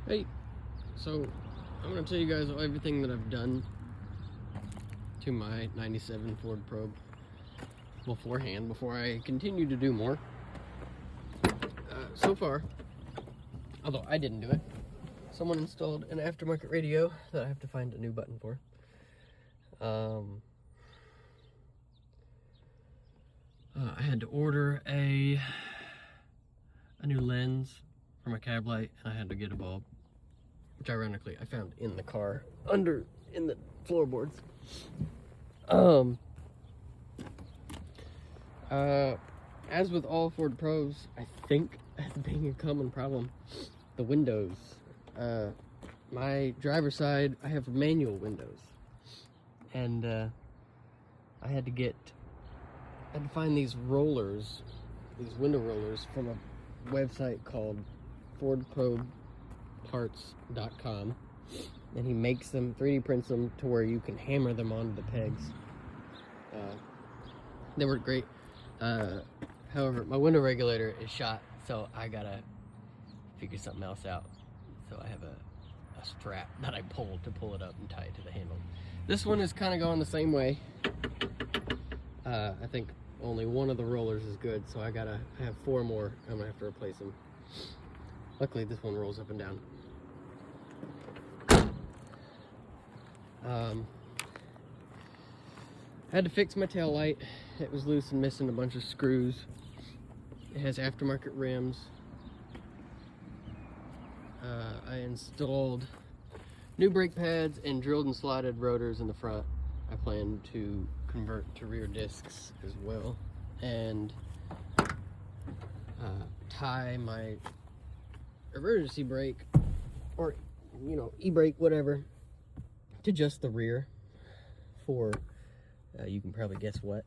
Hey, so I'm going to tell you guys everything that I've done to my 97 Ford Probe beforehand, before I continue to do more. So far, although I didn't do it, someone installed an aftermarket radio that I have to find a new button for. I had to order a new lens for my cab light, and I had to get a bulb, which ironically I found in the car, in the floorboards. As with all Ford Pros, I think as being a common problem, the windows. My driver's side, I have manual windows, and I had to find these rollers, these window rollers, from a website called FordProbeParts.com, and he makes them, 3D prints them to where you can hammer them onto the pegs. They work great. However, my window regulator is shot, so I gotta figure something else out. So I have a strap that I pull to pull it up and tie it to the handle. This one is kind of going the same way. I think only one of the rollers is good, so I have 4 more. I'm gonna have to replace them. Luckily, this one rolls up and down. I had to fix my tail light. It was loose and missing a bunch of screws. It has aftermarket rims. I installed new brake pads and drilled and slotted rotors in the front. I plan to convert to rear discs as well, and tie my emergency brake, or e-brake, whatever, to just the rear for you can probably guess what.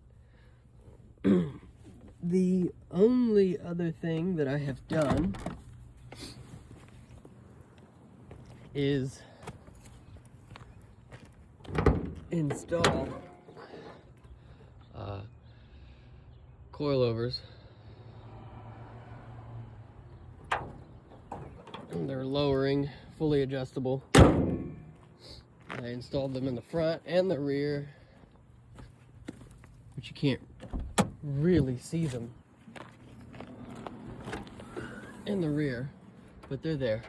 The only other thing that I have done is install coilovers. And they're lowering, fully adjustable. I installed them in the front and the rear, but you can't really see them in the rear, but they're there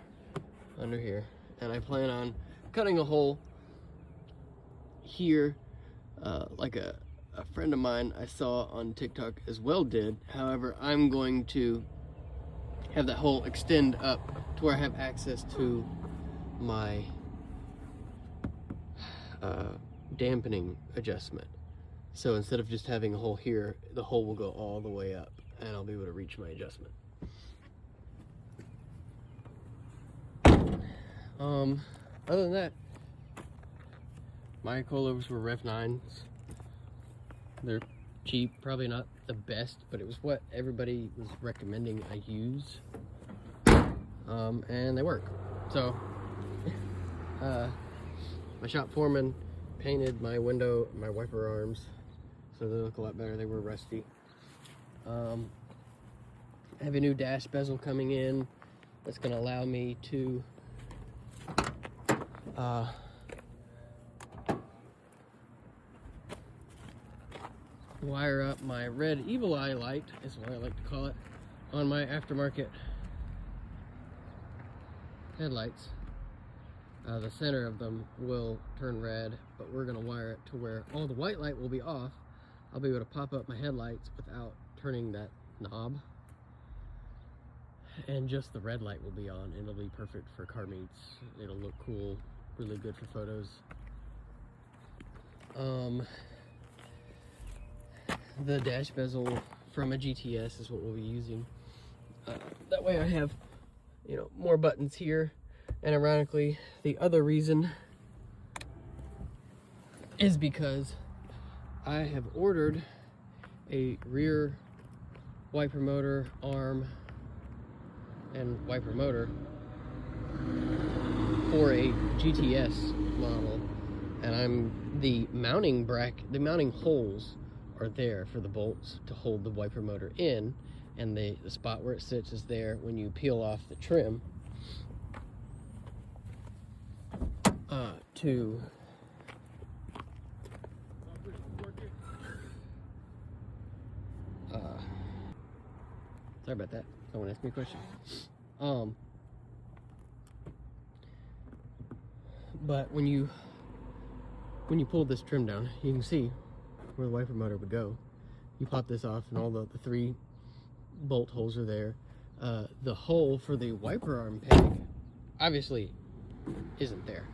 under here. And I plan on cutting a hole here, like a friend of mine I saw on TikTok as well did. However, I'm going to have that hole extend up to where I have access to my dampening adjustment. So instead of just having a hole here, the hole will go all the way up, and I'll be able to reach my adjustment. Other than that, my coilovers were Rev 9s. They're cheap, probably not the best, but it was what everybody was recommending I use. And they work. So, my shop foreman painted my window, my wiper arms, so they look a lot better. They were rusty. I have a new dash bezel coming in that's going to allow me to wire up my red Evil Eye light, is what I like to call it, on my aftermarket headlights. The center of them will turn red, but we're going to wire it to where all the white light will be off. I'll be able to pop up my headlights without turning that knob, and just the red light will be on, and it'll be perfect for car meets. It'll look cool, really good for photos. The dash bezel from a GTS is what we'll be using. That way I have, more buttons here. And ironically, the other reason is because I have ordered a rear wiper motor arm and wiper motor for a GTS model, and the mounting holes are there for the bolts to hold the wiper motor in, and the spot where it sits is there when you peel off the trim. to sorry about that. Someone asked me a question. But when you pull this trim down, you can see where the wiper motor would go. You pop this off, and all the 3 bolt holes are there. The hole for the wiper arm peg obviously isn't there,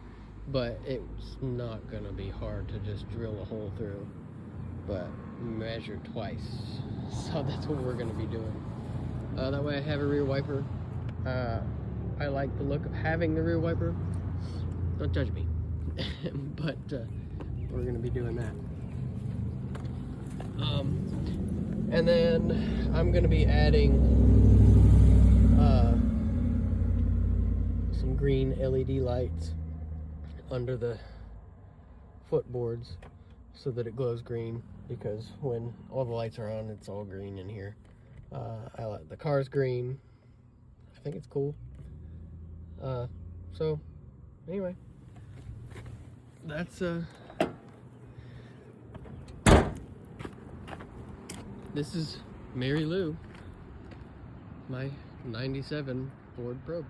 but it's not gonna be hard to just drill a hole through, but measure twice. So that's what we're gonna be doing. That way I have a rear wiper. I like the look of having the rear wiper. Don't judge me. But we're gonna be doing that. And then I'm gonna be adding some green LED lights under the footboards so that it glows green, because when all the lights are on, it's all green in here. I like the car's green. I think it's cool. So anyway, that's this is Mary Lou, my '97 Ford Probe.